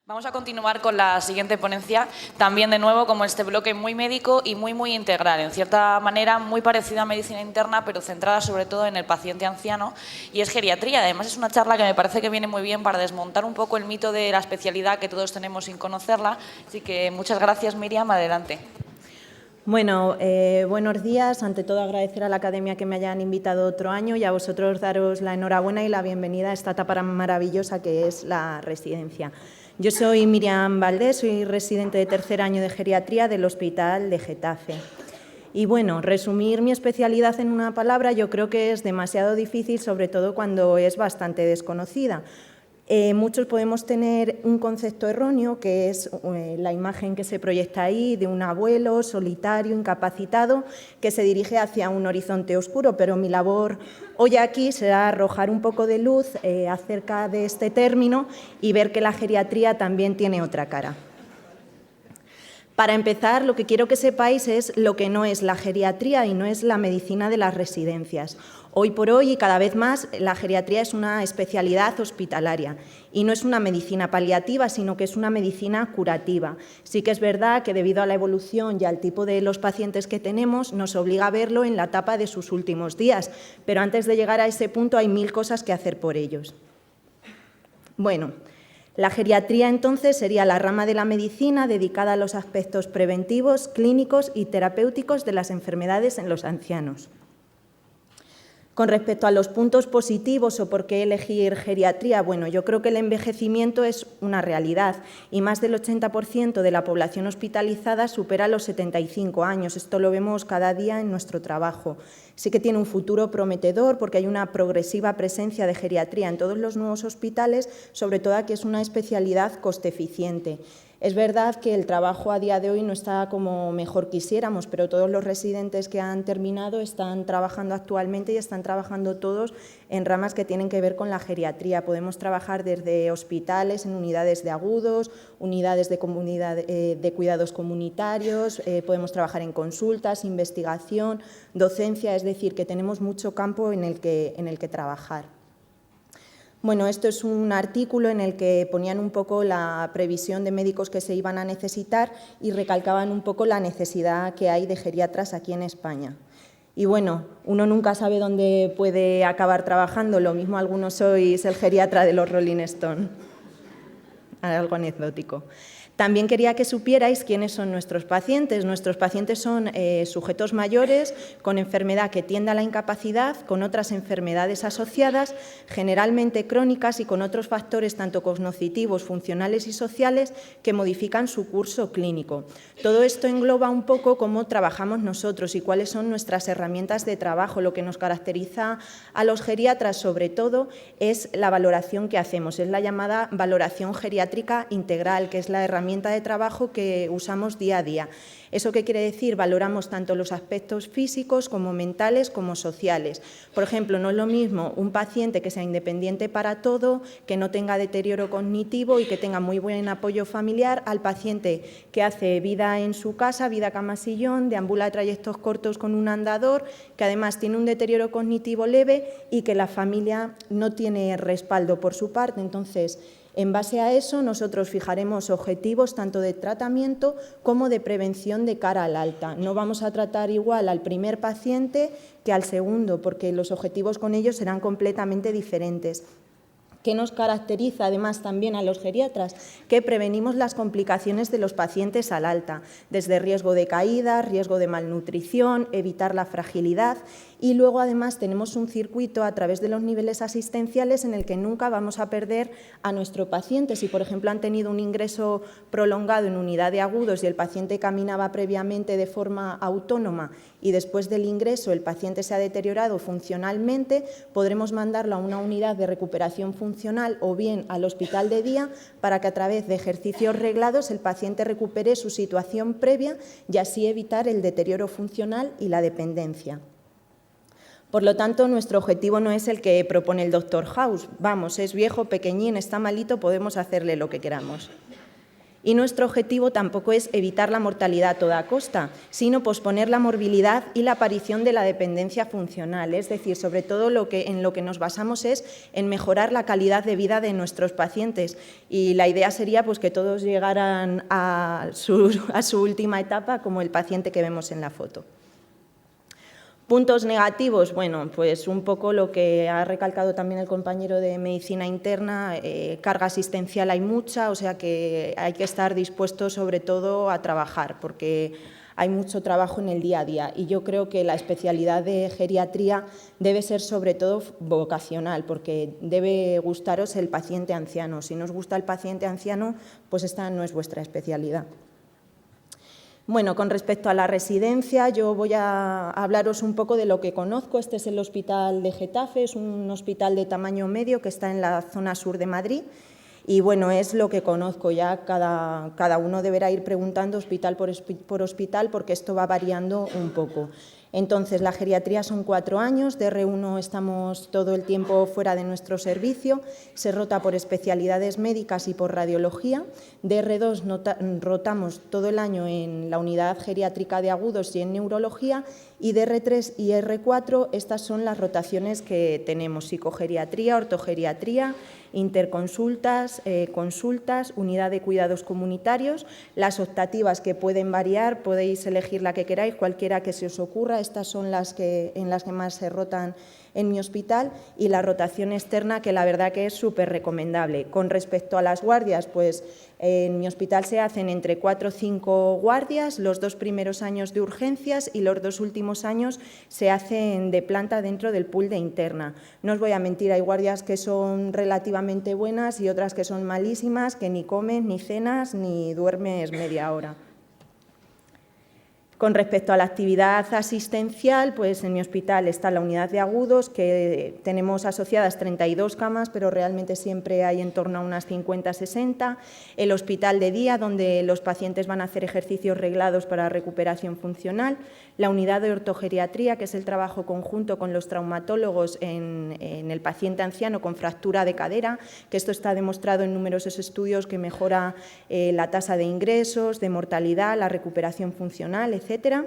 Vamos a continuar con la siguiente ponencia, también de nuevo como este bloque muy médico y muy integral, en cierta manera muy parecido a medicina interna, pero centrada sobre todo en el paciente anciano, y es geriatría. Además es una charla que me parece que viene muy bien para desmontar un poco el mito de la especialidad que todos tenemos sin conocerla, así que muchas gracias, Miriam, adelante. Bueno, buenos días. Ante todo, agradecer a la Academia que me hayan invitado otro año y a vosotros daros la enhorabuena y la bienvenida a esta etapa maravillosa que es la residencia. Yo soy Miriam Valdés, soy residente de tercer año de geriatría del Hospital de Getafe. Y bueno, resumir mi especialidad en una palabra yo creo que es demasiado difícil, sobre todo cuando es bastante desconocida. Muchos podemos tener un concepto erróneo, que es la imagen que se proyecta ahí de un abuelo solitario, incapacitado, que se dirige hacia un horizonte oscuro, pero mi labor hoy aquí será arrojar un poco de luz acerca de este término y ver que la geriatría también tiene otra cara. Para empezar, lo que quiero que sepáis es lo que no es la geriatría y no es la medicina de las residencias. Hoy por hoy y cada vez más la geriatría es una especialidad hospitalaria y no es una medicina paliativa, sino que es una medicina curativa. Sí que es verdad que debido a la evolución y al tipo de los pacientes que tenemos nos obliga a verlo en la etapa de sus últimos días, pero antes de llegar a ese punto hay 1000 cosas que hacer por ellos. Bueno, la geriatría entonces sería la rama de la medicina dedicada a los aspectos preventivos, clínicos y terapéuticos de las enfermedades en los ancianos. Con respecto a los puntos positivos o por qué elegir geriatría, bueno, yo creo que el envejecimiento es una realidad y más del 80% de la población hospitalizada supera los 75 años. Esto lo vemos cada día en nuestro trabajo. Sí que tiene un futuro prometedor porque hay una progresiva presencia de geriatría en todos los nuevos hospitales, sobre todo que es una especialidad coste eficiente. Es verdad que el trabajo a día de hoy no está como mejor quisiéramos, pero todos los residentes que han terminado están trabajando actualmente y están trabajando todos en ramas que tienen que ver con la geriatría. Podemos trabajar desde hospitales, en unidades de agudos, unidades de cuidados comunitarios, podemos trabajar en consultas, investigación, docencia, es decir, que tenemos mucho campo en el que trabajar. Bueno, esto es un artículo en el que ponían un poco la previsión de médicos que se iban a necesitar y recalcaban un poco la necesidad que hay de geriatras aquí en España. Y bueno, uno nunca sabe dónde puede acabar trabajando, lo mismo algunos sois el geriatra de los Rolling Stone. Algo anecdótico. También quería que supierais quiénes son nuestros pacientes. Nuestros pacientes son sujetos mayores con enfermedad que tiende a la incapacidad, con otras enfermedades asociadas, generalmente crónicas y con otros factores tanto cognitivos, funcionales y sociales que modifican su curso clínico. Todo esto engloba un poco cómo trabajamos nosotros y cuáles son nuestras herramientas de trabajo. Lo que nos caracteriza a los geriatras, sobre todo, es la valoración que hacemos. Es la llamada valoración geriátrica integral, que es la herramienta de trabajo que usamos día a día. ¿Eso qué quiere decir? Valoramos tanto los aspectos físicos como mentales como sociales. Por ejemplo, no es lo mismo un paciente que sea independiente para todo, que no tenga deterioro cognitivo y que tenga muy buen apoyo familiar, al paciente que hace vida en su casa, vida cama-sillón, deambula trayectos cortos con un andador, que además tiene un deterioro cognitivo leve y que la familia no tiene respaldo por su parte. Entonces, en base a eso, nosotros fijaremos objetivos tanto de tratamiento como de prevención de cara al alta. No vamos a tratar igual al primer paciente que al segundo, porque los objetivos con ellos serán completamente diferentes. ¿Qué nos caracteriza además también a los geriatras? Que prevenimos las complicaciones de los pacientes al alta, desde riesgo de caída, riesgo de malnutrición, evitar la fragilidad. Y luego, además, tenemos un circuito a través de los niveles asistenciales en el que nunca vamos a perder a nuestro paciente. Si, por ejemplo, han tenido un ingreso prolongado en unidad de agudos y el paciente caminaba previamente de forma autónoma y después del ingreso el paciente se ha deteriorado funcionalmente, podremos mandarlo a una unidad de recuperación funcional o bien al hospital de día para que a través de ejercicios reglados el paciente recupere su situación previa y así evitar el deterioro funcional y la dependencia. Por lo tanto, nuestro objetivo no es el que propone el Dr. House. Vamos, es viejo, pequeñín, está malito, podemos hacerle lo que queramos. Y nuestro objetivo tampoco es evitar la mortalidad a toda costa, sino posponer la morbilidad y la aparición de la dependencia funcional. Es decir, sobre todo en lo que nos basamos es en mejorar la calidad de vida de nuestros pacientes. Y la idea sería pues, que todos llegaran a su última etapa como el paciente que vemos en la foto. Puntos negativos, bueno, pues un poco lo que ha recalcado también el compañero de Medicina Interna, carga asistencial hay mucha, o sea que hay que estar dispuestos sobre todo a trabajar, porque hay mucho trabajo en el día a día y yo creo que la especialidad de geriatría debe ser sobre todo vocacional, porque debe gustaros el paciente anciano. Si no os gusta el paciente anciano, pues esta no es vuestra especialidad. Bueno, con respecto a la residencia, yo voy a hablaros un poco de lo que conozco. Este es el Hospital de Getafe, es un hospital de tamaño medio que está en la zona sur de Madrid y, bueno, es lo que conozco. Ya cada uno deberá ir preguntando hospital por hospital porque esto va variando un poco. Entonces, la geriatría son 4 años, de R1 estamos todo el tiempo fuera de nuestro servicio, se rota por especialidades médicas y por radiología, de R2 rotamos todo el año en la unidad geriátrica de agudos y en neurología, y de R3 y R4 estas son las rotaciones que tenemos: psicogeriatría, ortogeriatría, interconsultas, consultas, unidad de cuidados comunitarios, las optativas que pueden variar, podéis elegir la que queráis, cualquiera que se os ocurra, estas son en las que más se rotan en mi hospital, y la rotación externa, que la verdad que es súper recomendable. Con respecto a las guardias, pues en mi hospital se hacen entre 4 o 5 guardias, los 2 primeros años de urgencias y los 2 últimos años se hacen de planta dentro del pool de interna. No os voy a mentir, hay guardias que son relativamente buenas y otras que son malísimas, que ni comes, ni cenas, ni duermes media hora. Con respecto a la actividad asistencial, pues en mi hospital está la unidad de agudos, que tenemos asociadas 32 camas, pero realmente siempre hay en torno a unas 50-60. El hospital de día, donde los pacientes van a hacer ejercicios reglados para recuperación funcional. La unidad de ortogeriatría, que es el trabajo conjunto con los traumatólogos en el paciente anciano con fractura de cadera, que esto está demostrado en numerosos estudios que mejora la tasa de ingresos, de mortalidad, la recuperación funcional, etcétera.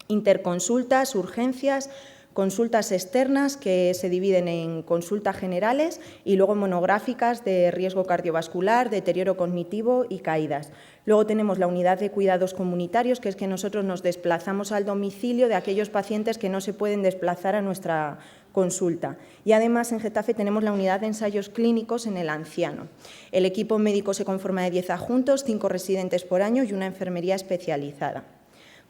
Interconsultas, urgencias, consultas externas que se dividen en consultas generales y luego monográficas de riesgo cardiovascular, deterioro cognitivo y caídas. Luego tenemos la unidad de cuidados comunitarios, que es que nosotros nos desplazamos al domicilio de aquellos pacientes que no se pueden desplazar a nuestra consulta. Y además en Getafe tenemos la unidad de ensayos clínicos en el anciano. El equipo médico se conforma de 10 adjuntos, 5 residentes por año y una enfermería especializada.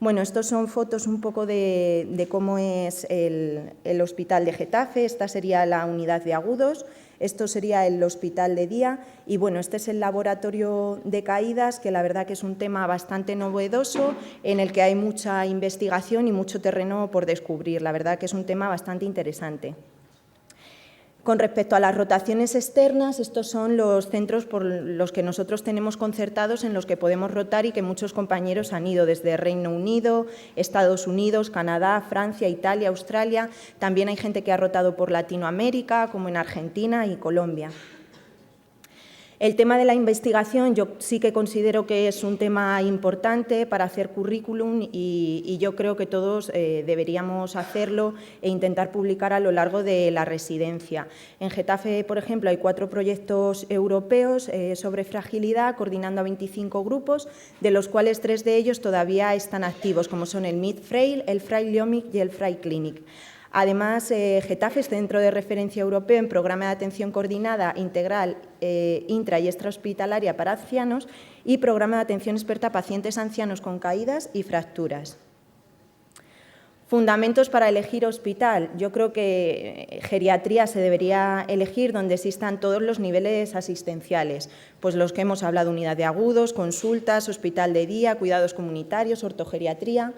Bueno, estos son fotos un poco de cómo es el hospital de Getafe. Esta sería la unidad de agudos, esto sería el hospital de día y, bueno, este es el laboratorio de caídas, que la verdad que es un tema bastante novedoso en el que hay mucha investigación y mucho terreno por descubrir. La verdad que es un tema bastante interesante. Con respecto a las rotaciones externas, estos son los centros por los que nosotros tenemos concertados en los que podemos rotar y que muchos compañeros han ido desde Reino Unido, Estados Unidos, Canadá, Francia, Italia, Australia. También hay gente que ha rotado por Latinoamérica, como en Argentina y Colombia. El tema de la investigación yo sí que considero que es un tema importante para hacer currículum y yo creo que todos deberíamos hacerlo e intentar publicar a lo largo de la residencia. En Getafe, por ejemplo, hay 4 proyectos europeos sobre fragilidad, coordinando a 25 grupos, de los cuales 3 de ellos todavía están activos, como son el MID-FRAIL, el FRAIL-LIOMIC y el FRAIL-CLINIC. Además, Getafe es centro de referencia europeo en programa de atención coordinada integral intra- y extrahospitalaria para ancianos y programa de atención experta a pacientes ancianos con caídas y fracturas. Fundamentos para elegir hospital. Yo creo que geriatría se debería elegir donde existan todos los niveles asistenciales, pues los que hemos hablado: unidad de agudos, consultas, hospital de día, cuidados comunitarios, ortogeriatría.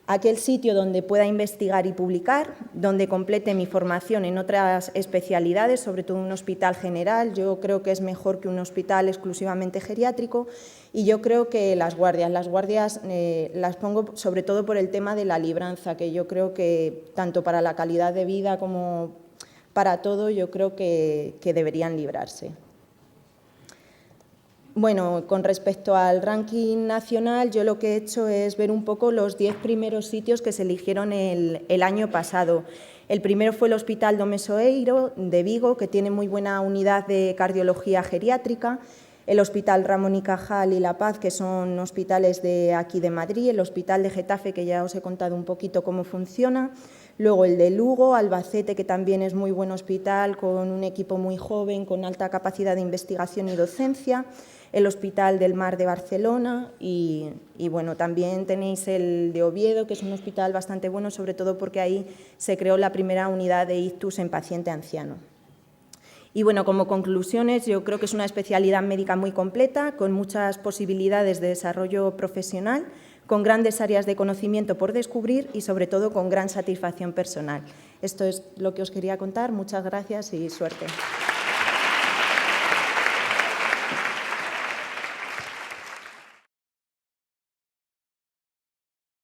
Aquel sitio donde pueda investigar y publicar, donde complete mi formación en otras especialidades, sobre todo un hospital general. Yo creo que es mejor que un hospital exclusivamente geriátrico. Y yo creo que las guardias las pongo sobre todo por el tema de la libranza, que yo creo que tanto para la calidad de vida como para todo, yo creo que deberían librarse. Bueno, con respecto al ranking nacional, yo lo que he hecho es ver un poco los 10 primeros sitios que se eligieron el año pasado. El primero fue el Hospital do Mesoeiro de Vigo, que tiene muy buena unidad de cardiología geriátrica, el Hospital Ramón y Cajal y La Paz, que son hospitales de aquí de Madrid, el Hospital de Getafe, que ya os he contado un poquito cómo funciona, luego el de Lugo, Albacete, que también es muy buen hospital, con un equipo muy joven, con alta capacidad de investigación y docencia, el Hospital del Mar de Barcelona y bueno, también tenéis el de Oviedo, que es un hospital bastante bueno, sobre todo porque ahí se creó la primera unidad de ictus en paciente anciano. Y bueno, como conclusiones, yo creo que es una especialidad médica muy completa, con muchas posibilidades de desarrollo profesional, con grandes áreas de conocimiento por descubrir y, sobre todo, con gran satisfacción personal. Esto es lo que os quería contar. Muchas gracias y suerte.